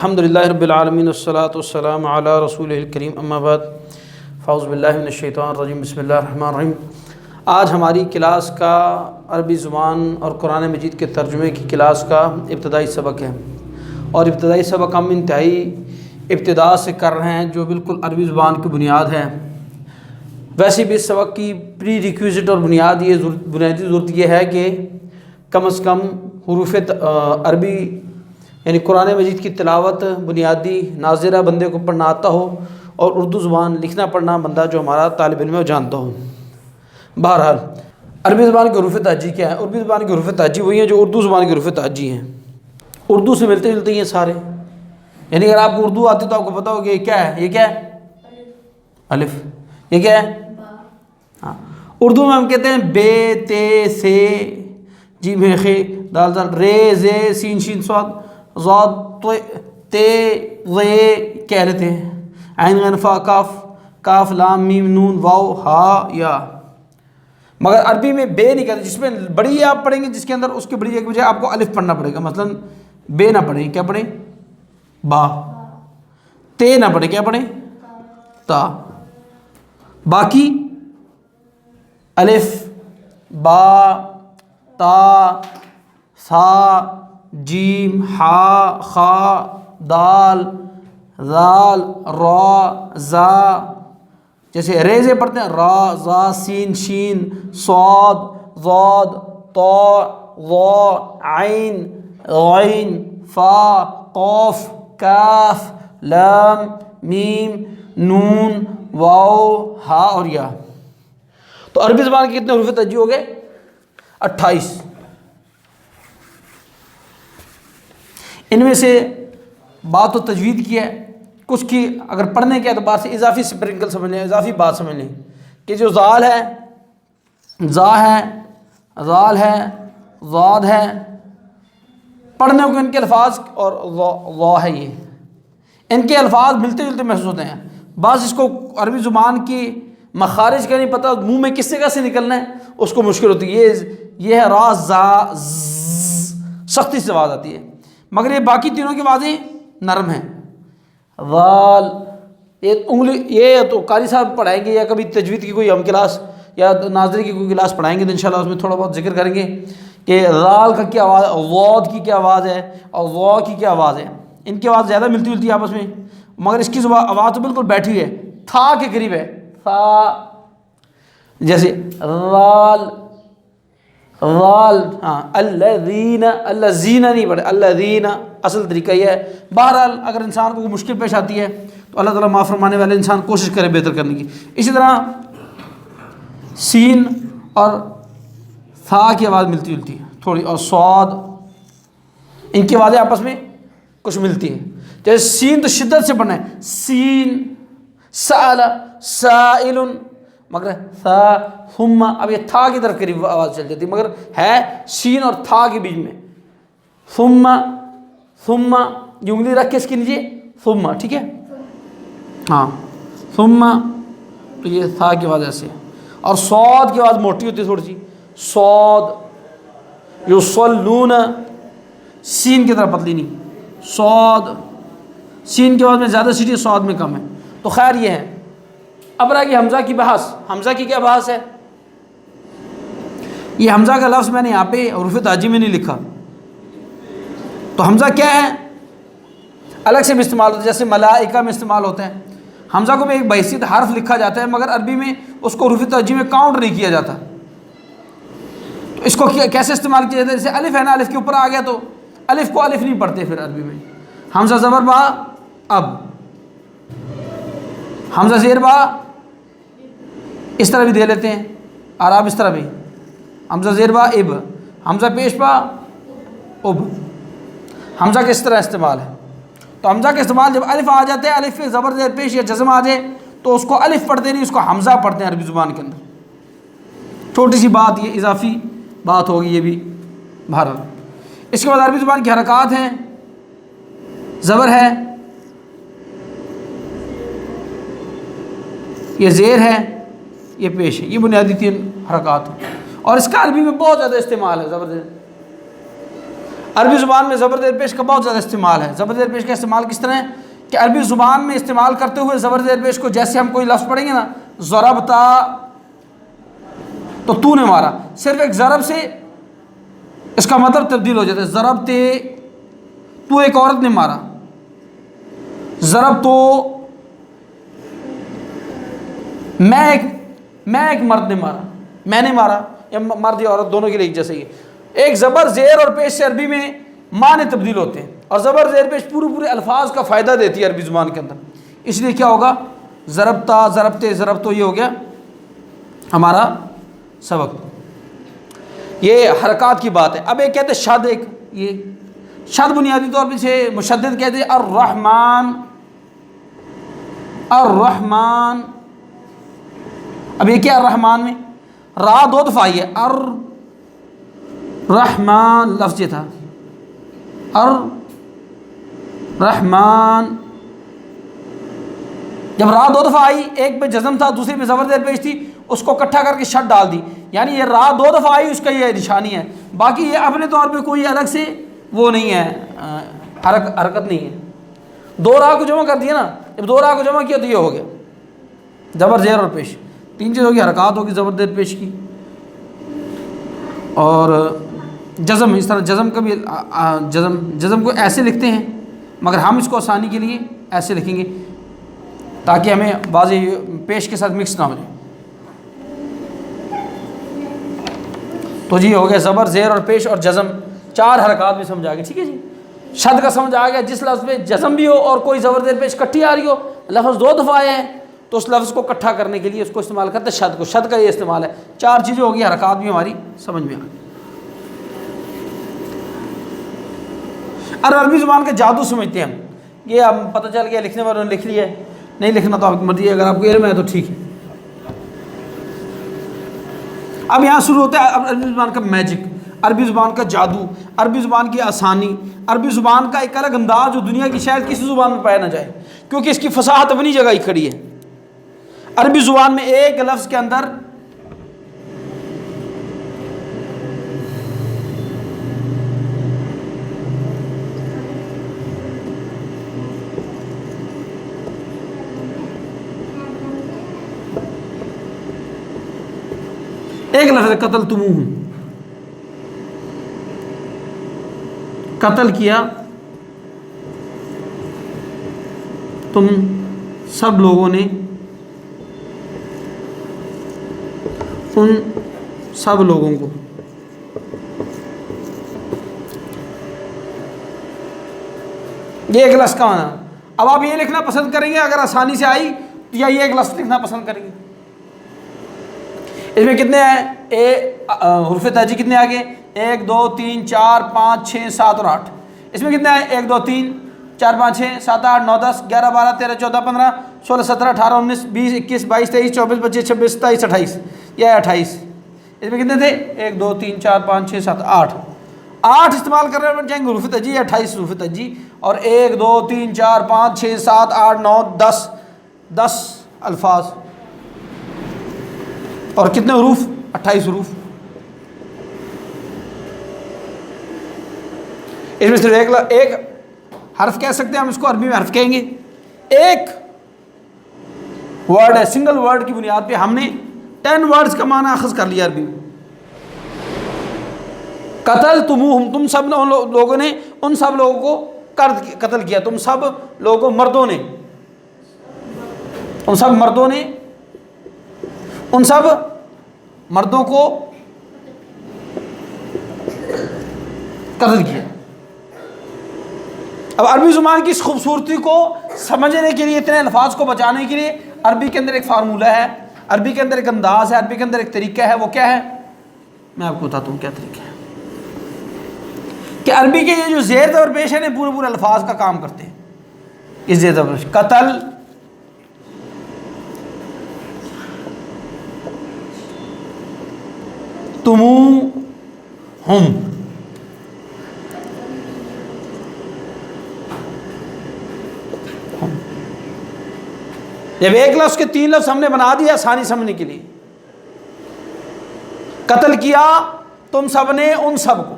الحمدللہ رب العالمین والصلاة والسلام علی رسولہ الکریم اما بعد فاعوذ باللہ من الشیطان الرجیم بسم اللہ الرحمن الرحیم۔ آج ہماری کلاس کا عربی زبان اور قرآن مجید کے ترجمے کی کلاس کا ابتدائی سبق ہے، اور ابتدائی سبق ہم انتہائی ابتدا سے کر رہے ہیں جو بالکل عربی زبان کی بنیاد ہے۔ ویسے بھی اس سبق کی پری ریکویزٹ اور بنیادی ضرورت یہ ہے کہ کم از کم حروف عربی یعنی قرآن مجید کی تلاوت بنیادی ناظرہ بندے کو پڑھنا آتا ہو، اور اردو زبان لکھنا پڑھنا بندہ جو ہمارا طالب علم ہے وہ جانتا ہو۔ بہرحال عربی زبان کی حروف تہجی کیا ہے؟ عربی زبان کی حروف تہجی وہی ہیں جو اردو زبان کی حروف تہجی ہیں، اردو سے ملتے جلتے ہیں سارے۔ یعنی اگر آپ کو اردو آتی تو آپ کو پتا ہو کہ یہ کیا ہے، یہ کیا ہے؟ الف۔ یہ کیا ہے؟ ہاں، اردو میں ہم کہتے ہیں بے تے سے جیم ہے خے دال دال رے زے سین شین صاد ضاد تے وے کہہ لیتے ہیں، عین غین فا کاف کاف لام میم نون واو ہا یا۔ مگر عربی میں بے نہیں کہتے، جس میں بڑی آپ پڑھیں گے جس کے اندر اس کی بڑی ایک بجائے آپ کو الف پڑھنا پڑے گا، مثلا بے نہ پڑھیں کیا پڑھیں؟ با۔ تے نہ پڑھیں کیا پڑھیں؟ تا۔ باقی الف با تا سا جیم ہا خا دال ذال را زا، جیسے ریزے پڑھتے ہیں را زا سین شین صاد ضاد طا ظا عین غین فا قاف کاف لام میم نون واو ہا اور یا۔ تو عربی زبان کے کتنے حروف تہجی ہو گئے؟ 28۔ ان میں سے بات و تجوید کی ہے، کچھ کی اگر پڑھنے کے اعتبار سے اضافی سپرنکل سمجھ لیں، اضافی بات سمجھ لیں کہ جو زال ہے زا ہے ذال ہے ضاد ہے، پڑھنے کو ان کے الفاظ اور وا ہے، یہ ان کے الفاظ ملتے جلتے محسوس ہوتے ہیں۔ بعض اس کو عربی زبان کی مخارج کا نہیں پتہ، منہ میں کس جگہ سے نکلنا ہے اس کو مشکل ہوتی ہے۔ یہ ہے را زا سختی سے آواز آتی ہے، مگر یہ باقی تینوں کی آوازیں نرم ہیں۔ ذال ایک انگلی، یہ تو قاری صاحب پڑھائیں گے، یا کبھی تجوید کی کوئی ہم کلاس یا ناظری کی کوئی کلاس پڑھائیں گے تو انشاءاللہ اس میں تھوڑا بہت ذکر کریں گے کہ ذال کا کیا آواز ہے، ضاد کی کیا آواز ہے اور وا کی کیا آواز ہے۔ ان کی آواز زیادہ ملتی جلتی ہے آپس میں، مگر اس کی آواز تو بالکل بیٹھی ہے، تھا کے قریب ہے، تھا۔ جیسے ذال ذال، ہاں الذین، الذین نہیں پڑھے، الذین اصل طریقہ یہ ہے۔ بہرحال اگر انسان کو مشکل پیش آتی ہے تو اللہ تعالیٰ معاف فرمانے والے انسان کوشش کرے بہتر کرنے کی۔ اسی طرح سین اور ثا کی آواز ملتی جلتی ہے تھوڑی، اور صاد، ان کی آوازیں آپس میں کچھ ملتی ہیں۔ جیسے سین تو شدت سے پڑھنا ہے، سین سأل سائل، مگر ثا ثم، اب یہ تھا کی طرف قریب آواز چل جاتی ہے، مگر ہے سین اور تھا کے بیچ میں۔ ثم ثم، یہ انگلی رکھ کے اس کے نیچے ثم، ٹھیک ہے، ہاں ثم، تو یہ تھا کی آواز ایسے ہے۔ اور صاد کی آواز موٹی ہوتی ہے تھوڑی سی، صاد یصلون، سین کی طرف پتلی نہیں، صاد، سین کی آواز میں زیادہ سیٹھی، صاد میں کم ہے۔ تو خیر یہ ہے۔ اب رہا کہ حمزہ کی بحث۔ حمزہ کی کیا بحث ہے؟ یہ حمزہ کا لفظ میں نے یہاں پہ حروف تہجی میں نہیں لکھا، تو حمزہ کیا ہے الگ سے بھی استعمال ہوتا ہے، جیسے ملائکہ میں استعمال ہوتا ہے۔ حمزہ کو بھی ایک بحیثیت حرف لکھا جاتا ہے، مگر عربی میں اس کو حروف تہجی میں کاؤنٹ نہیں کیا جاتا۔ تو اس کو کیسے استعمال کیا جاتا ہے؟ جیسے الف ہے نا، الف کے اوپر آ گیا تو الف کو الف نہیں پڑھتے پھر عربی میں، حمزہ زبر با اب، حمزہ زیر با اس طرح بھی دے لیتے ہیں، اور آپ اس طرح بھی، حمزہ زیر با اب، حمزہ پیش با اب، حمزہ کا اس طرح استعمال ہے۔ تو حمزہ کا استعمال جب الف آ جاتے ہیں، الف پہ زبر زیر پیش یا جزم آ جائے تو اس کو الف پڑھتے نہیں، اس کو حمزہ پڑھتے ہیں عربی زبان کے اندر۔ چھوٹی سی بات، یہ اضافی بات ہوگی یہ بھی بہرحال۔ اس کے بعد عربی زبان کی حرکات ہیں، زبر ہے، یہ زیر ہے، یہ پیش ہے، یہ بنیادی 3 حرکات ہیں، اور اس کا عربی میں بہت زیادہ استعمال ہے زبردست۔ عربی زبان میں زبر زیر پیش کا بہت زیادہ استعمال ہے۔ زبر زیر پیش کا استعمال کس طرح ہے کہ عربی زبان میں استعمال کرتے ہوئے زبر زیر پیش کو جیسے ہم کوئی لفظ پڑھیں گے نا، ضربتا تو نے مارا، صرف ایک ضرب سے اس کا مطلب تبدیل ہو جاتا ہے۔ ضربتے تو ایک عورت نے مارا، ضرب تو میں ایک مرد نے مارا، میں نے مارا، یا مرد یا عورت دونوں کے لیے ایک جیسا ہی ہے۔ ایک زبر زیر اور پیش سے عربی میں معنی تبدیل ہوتے ہیں، اور زبر زیر پیش پورے الفاظ کا فائدہ دیتی ہے عربی زبان کے اندر۔ اس لیے کیا ہوگا، ضربتا، ضربتے، ضربتو، یہ ہو گیا ہمارا سبق۔ یہ حرکات کی بات ہے۔ اب ایک کہتے ہیں شد، ایک یہ شد بنیادی طور پہ سے مشدد کہتے ہیں الرحمن، الرحمن۔ اب یہ کیا الرحمن میں را دو دفعہ آئی ہے، الرحمن لفظ یہ تھا، الرحمن۔ جب را دو دفعہ آئی، ایک پہ جزم تھا دوسری پہ زبر زیر پیش تھی، اس کو اکٹھا کر کے شد ڈال دی، یعنی یہ را دو دفعہ آئی اس کا یہ نشانی ہے۔ باقی یہ اپنے طور پہ کوئی الگ سے وہ نہیں ہے، حرکت نہیں ہے۔ دو را کو جمع کر دیا نا، جب دو را کو جمع کیا تو یہ ہو گیا زبر زیر اور پیش، تین چیزوں کی حرکات ہوگی زبر زیر پیش کی۔ اور جزم، اس طرح جزم کا بھی جزم کو ایسے لکھتے ہیں، مگر ہم اس کو آسانی کے لیے ایسے لکھیں گے تاکہ ہمیں واضح پیش کے ساتھ مکس نہ ہو جائے۔ تو جی ہو گیا زبر زیر اور پیش اور جزم، چار حرکات بھی سمجھ آ گئی، ٹھیک ہے جی۔ شد کا سمجھ آ گیا، جس لفظ پہ جزم بھی ہو اور کوئی زبر زیر پیش کٹھی آ رہی ہو، لفظ دو دفعہ آئے ہیں تو اس لفظ کو اکٹھا کرنے کے لیے اس کو استعمال کرتے ہیں شد کو، شد کا یہ استعمال ہے۔ چار چیزیں ہوگی، حرکات بھی ہماری سمجھ میں آ گئی۔ اور عربی زبان کا جادو سمجھتے ہیں ہم، یہ ہم پتہ چل گیا لکھنے والوں نے لکھ لیا ہے، نہیں لکھنا تو آپ کی مرضی ہے، اگر آپ کو علم ہے تو ٹھیک ہے۔ اب یہاں شروع ہوتا ہے عربی زبان کا میجک، عربی زبان کا جادو، عربی زبان کی آسانی، عربی زبان کا ایک الگ انداز جو دنیا کی شاید کسی زبان میں پایا نہ جائے، کیونکہ اس کی فصاحت اپنی جگہ ہی کھڑی ہے۔ عربی زبان میں ایک لفظ کے اندر ایک لفظ قتل تموہم، قتل کیا تم سب لوگوں نے ان سب لوگوں کو۔ یہ ایک لفظ کا معنی۔ اب آپ یہ لکھنا پسند کریں گے اگر آسانی سے آئی، یا یہ ایک لفظ لکھنا پسند کریں گے؟ اس میں کتنے ہیں حروف تہجی کتنے آگے؟ 1 2 3 4 5 6 7 اور 8۔ اس میں کتنے ہیں 1 2 3 4 5 6 7 8 9 10 11 12 13 14 15 16 17 18 19 20 21 22 23 24 25 26 27 28، یہ 28۔ اس میں کتنے تھے 1 2 3 4 5 6 7 8، 8 استعمال کر رہے ہیں جائیں گے حروف تہجی، 28 حروف تہجی، اور 1 2 3 4 5 6 7 8 9 10 الفاظ، اور کتنے حروف؟ 28 حروف۔ اس میں صرف ایک حرف کہہ سکتے ہیں ہم، اس کو عربی میں حرف کہیں گے۔ ایک ورڈ ہے، سنگل ورڈ کی بنیاد پہ ہم نے 10 ورڈز کا معنی اخذ کر لیا عربی میں۔ قتل تموہم، تم سب لوگوں نے ان سب لوگوں کو قتل کیا، تم سب لوگوں مردوں نے، ان سب مردوں نے ان سب مردوں کو قتل کیا۔ اب عربی زبان کی اس خوبصورتی کو سمجھنے کے لیے، اتنے الفاظ کو بچانے کے لیے عربی کے اندر ایک فارمولہ ہے، عربی کے اندر ایک انداز ہے، عربی کے اندر ایک طریقہ ہے۔ وہ کیا ہے؟ میں آپ کو بتاتا ہوں کیا طریقہ ہے۔ کہ عربی کے یہ جو زیر زبر پیش ہے نا، پورے الفاظ کا کام کرتے ہیں۔ اس زیر زبر پیش، قتل، تموہم، جب ایک لفظ کے 3 لفظ ہم نے بنا دیا آسانی سمجھنے کے لیے۔ قتل کیا تم سب نے ان سب کو،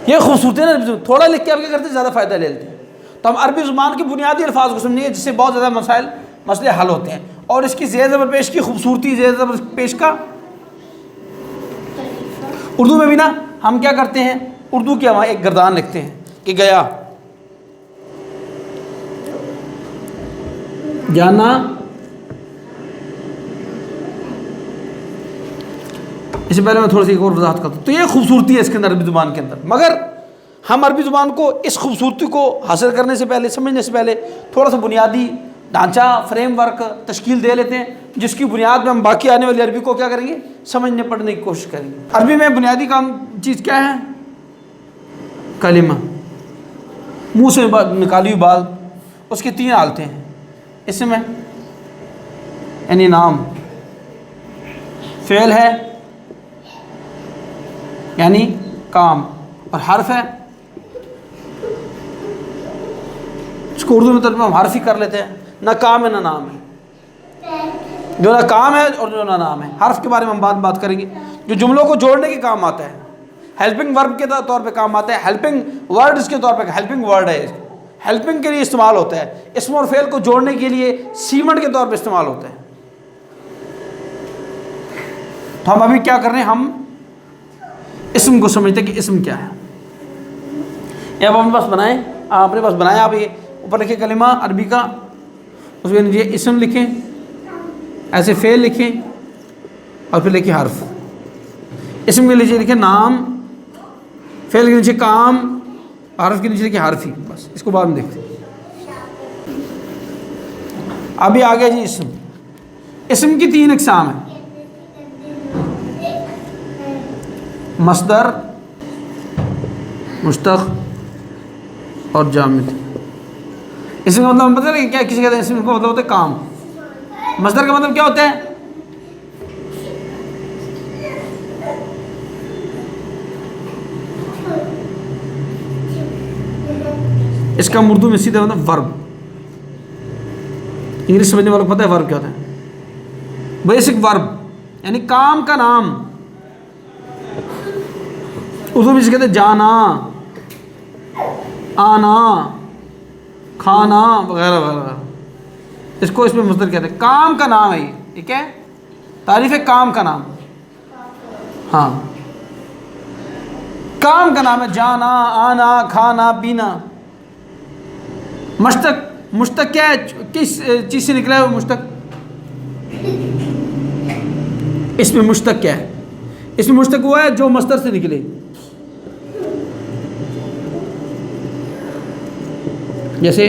یہ خوبصورتی ہے نا، تھوڑا لکھ کے آپ کیا کرتے ہیں، زیادہ فائدہ لے لیتے ہیں۔ تو ہم عربی زبان کے بنیادی الفاظ کو سمجھیں گے جس سے بہت زیادہ مسئلے حل ہوتے ہیں، اور اس کی زیر زبر پیش کی خوبصورتی، زیر زبر پیش کا اردو میں بھی نا ہم کیا کرتے ہیں، اردو کے وہاں ایک گردان لکھتے ہیں کہ گیا، جانا، اس سے پہلے میں تھوڑی سی ایک اور وضاحت کرتا ہوں۔ تو یہ خوبصورتی ہے اس کے اندر عربی زبان کے اندر، مگر ہم عربی زبان کو اس خوبصورتی کو حاصل کرنے سے پہلے، سمجھنے سے پہلے تھوڑا سا بنیادی ڈھانچہ، فریم ورک تشکیل دے لیتے ہیں، جس کی بنیاد میں ہم باقی آنے والی عربی کو کیا کریں گے، سمجھنے پڑھنے کی کوشش کریں گے۔ عربی میں بنیادی چیز کیا ہے، کلمہ، منہ سے نکالی ہوئی بات، اس کی 3 حالتیں ہیں، اسم ہے یعنی نام، فعل ہے یعنی کام، اور حرف ہے، اس کو اردو میں ترجمہ ہم حرف ہی کر لیتے ہیں، نہ کام ہے نہ نام ہے، جو نہ کام ہے اور جو نہ نام ہے۔ حرف کے بارے میں ہم بات کریں گے، جو جملوں کو جوڑنے کے کام آتا ہے، ہیلپنگ ورب کے طور پہ کام آتا ہے، ہیلپنگ ورڈز کے طور پہ، ہیلپنگ ورڈ ہے، ہیلپنگ کے لیے استعمال ہوتا ہے، اسم اور فعل کو جوڑنے کے لیے سیمنٹ کے طور پہ استعمال ہوتا ہے۔ تو ہم ابھی کیا کر رہے ہیں، ہم اسم کو سمجھتے ہیں کہ اسم کیا ہے۔ یہ اب ہم پاس بنائیں، آپ نے پاس بنایا، آپ یہ اوپر لکھیں کلمہ عربی کا، اس میں نیچے اسم لکھیں، ایسے فعل لکھیں، اور پھر لکھیں حرف۔ اسم کے نیچے لکھیں نام، فعل کے نیچے کام، حرف کے نیچے لکھیں حرف ہی، بس اس کو بعد میں دیکھتے ہیں۔ ابھی آگے جی اسم، اسم کی 3 اقسام ہیں، مصدر، مشتق اور جامد۔ اسم کا مطلب پتہ ہے کیا، کسی کہتے ہیں اسم کا مطلب ہوتا ہے کام، مصدر کا مطلب کیا ہوتا ہے، اس کا اردو میں سیدھا مطلب ورب، انگلش سمجھنے والوں کو پتہ ہے ورب کیا ہوتا ہے، بیسک ورب یعنی کام کا نام، اردو میں کہتے ہیں جانا، آنا، کھانا وغیرہ وغیرہ، اس کو اس میں مصدر کہتے ہیں، کام کا نام ہے یہ کیا ہے، تعریف ہے کام کا نام، ہاں کام کا نام ہے، جانا، آنا، کھانا، پینا۔ مشتق کیا ہے، کس چیز سے نکلا ہے وہ مشتق، اس میں مشتق کیا ہے، اس میں مشتق ہوا ہے جو مصدر سے نکلے، جیسے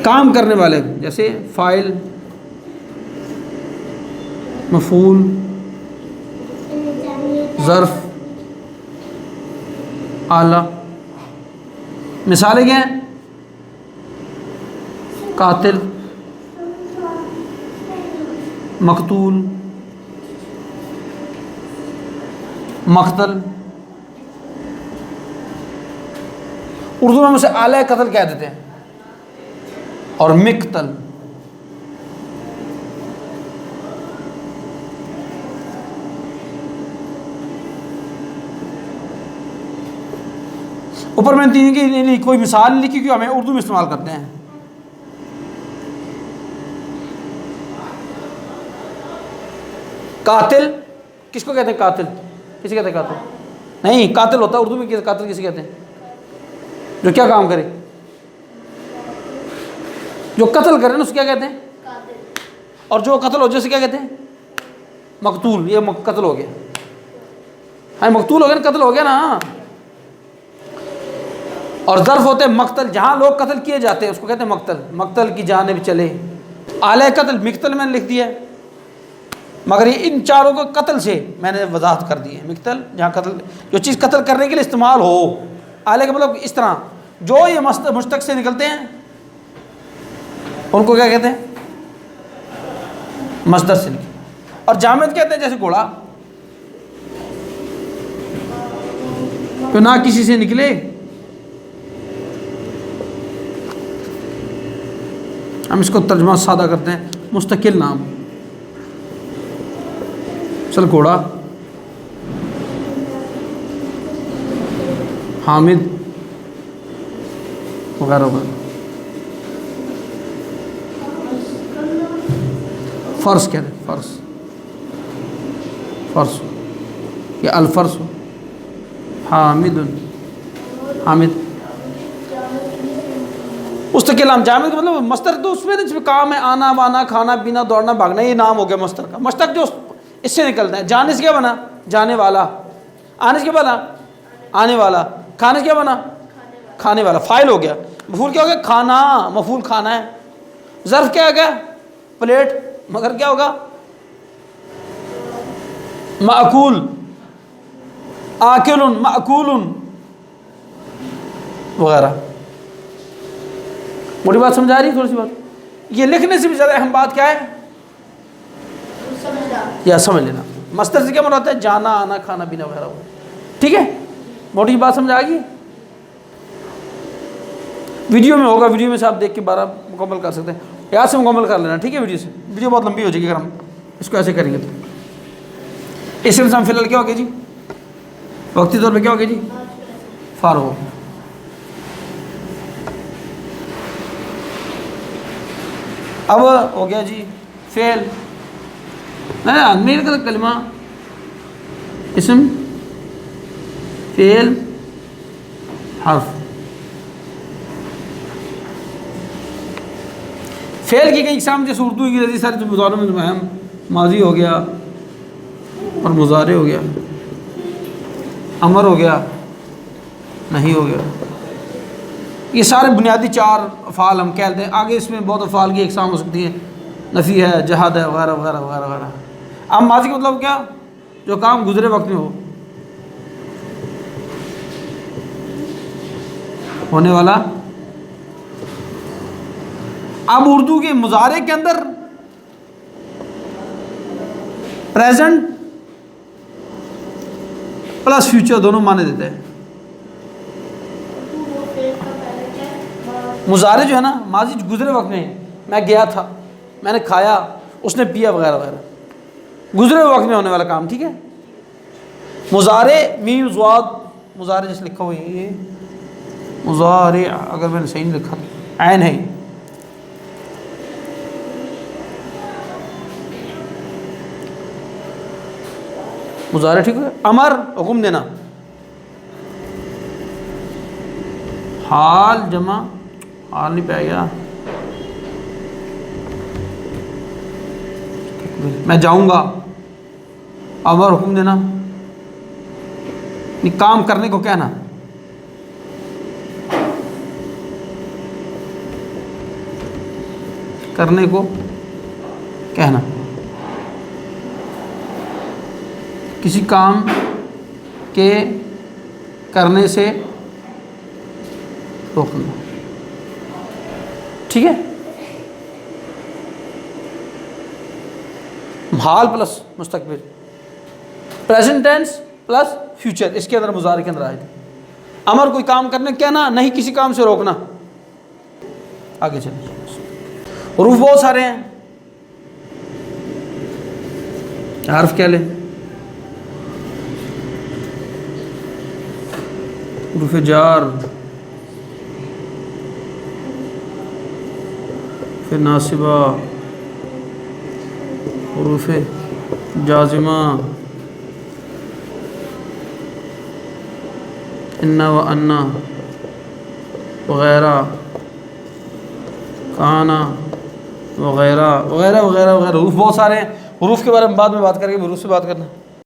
کام کرنے والے، جیسے فاعل، مفعول، ظرف، آلہ۔ مثالیں کیا ہیں، قاتل، مقتول، مقتل۔ اردو میں اسے آلہ قتل کہہ دیتے ہیں، اور مقتل۔ اوپر میں تین کی کوئی مثال نہیں لکھی، کیوں ہمیں اردو میں استعمال کرتے ہیں۔ قاتل کس کو کہتے ہیں، قاتل کسے کہتے ہیں، قاتل نہیں، قاتل ہوتا ہے اردو میں، قاتل کسے کہتے ہیں، جو کیا کام کرے، جو قتل کرے نا اس کیا کہتے ہیں، اور جو قتل ہو جیسے کیا کہتے ہیں، مقتول۔ یہ قتل ہو گیا، ہاں مقتول ہو گیا نا، قتل ہو گیا نا۔ اور ظرف ہوتے ہیں مقتل، جہاں لوگ قتل کیے جاتے ہیں اس کو کہتے ہیں مقتل، مقتل کی جانب چلے۔ آلہ قتل مقتل میں نے لکھ دیا ہے، مگر یہ ان چاروں کو قتل سے میں نے وضاحت کر دی ہے۔ مقتل جہاں قتل، جو چیز قتل کرنے کے لیے استعمال ہو، آلہ کا مطلب اس طرح جو یہ مشتق سے نکلتے ہیں ان کو کیا کہتے ہیں، مصدر سے نکلے۔ اور جامد کہتے ہیں جیسے گھوڑا، تو نہ کسی سے نکلے، ہم اس کو ترجمہ سادہ کرتے ہیں مستقل نام، چل گھوڑا حامد وغیرہ وغیرہ. فرس کہتے ہیں، فرس، فرس یا الفرس. حامد، حامد مستقل نام. جامد کا مطلب مصدر تو اس میں جس میں کام ہے، آنا وانا، کھانا پینا، دوڑنا بھاگنا، یہ نام ہو گیا مصدر کا. مشتق جو اس سے نکلتا ہے. جانے سے کیا بنا؟ جانے والا. آنے سے کیا بنا؟ آنے والا. کھانے سے کیا بنا؟ کھانے والا. فاعل ہو گیا. مفعول کیا ہو گیا؟ کھانا. مفعول کھانا ہے. ظرف کیا ہو گیا؟ پلیٹ. مگر کیا ہوگا؟ مأکول. آکل، مأکول وغیرہ. موٹی بات سمجھا رہی ہے؟ تھوڑی سی بات. یہ لکھنے سے بھی زیادہ اہم بات کیا ہے؟ یا سمجھ لینا. مصدر سے کیا مراد ہے؟ جانا، آنا، کھانا پینا وغیرہ. ٹھیک ہے، موٹی بات سمجھ آ گئی؟ ویڈیو میں ہوگا، ویڈیو میں سے آپ دیکھ کے بارہ مکمل کر سکتے ہیں. یاد سے مکمل کر لینا. ٹھیک ہے، ویڈیو سے. ویڈیو بہت لمبی ہو جائے گی اگر ہم اس کو ایسے کریں گے تو. اس میں ہم فی الحال کیا ہوگا جی؟ وقتی طور پہ کیا ہوگا جی؟ فارغ. اب ہو گیا جی فعل. میرے کا کلمہ اسم فعل حرف. فعل کی کئی اقسام جیسے اردو انگریزی سارے جو مضارع میں اہم، ماضی ہو گیا اور مضارع ہو گیا، امر ہو گیا، نہیں ہو گیا. یہ سارے بنیادی چار افعال ہم کہتے ہیں. آگے اس میں بہت افعال کی اقسام ہو سکتی ہیں، نفی ہے، جہاد ہے وغیرہ وغیرہ وغیرہ وغیرہ. اب ماضی کا مطلب کیا؟ جو کام گزرے وقت میں ہو، ہونے والا. اب اردو کے مضارع کے اندر پریزنٹ پلس فیوچر دونوں معنی دیتے ہیں. مضارع جو ہے نا، ماضی گزرے وقت میں، میں گیا تھا، میں نے کھایا، اس نے پیا وغیرہ وغیرہ، گزرے وقت میں ہونے والا کام. ٹھیک ہے. مضارع میم ضاد، مضارع جیسے لکھا ہوا ہے یہ مضارع، اگر میں نے صحیح نہیں لکھا تو عین ہے. مضارع ٹھیک ہے. امر حکم دینا. حال جمع، حال نہیں پہ گیا، میں جاؤں گا. امر حکم دینا، کام کرنے کو کہنا. کرنے کو کہنا، کسی کام کے کرنے سے روکنا. ٹھیک ہے. حال پلس مستقبل، پریزنٹ ٹینس پلس فیوچر، اس کے اندر مضارع کے اندر آئے تھے. امر کوئی کام کرنے کہنا، نہیں کسی کام سے روکنا. آگے چلیں. حروف بہت سارے ہیں. حرف کیا لیں؟ حروف جار، پھر ناصبہ، حروف جازمہ، انا و انا وغیرہ، کانا وغیرہ وغیرہ وغیرہ وغیرہ. حروف بہت سارے ہیں. حروف کے بارے میں بعد میں بات کریں گے، حروف سے بات کرنا.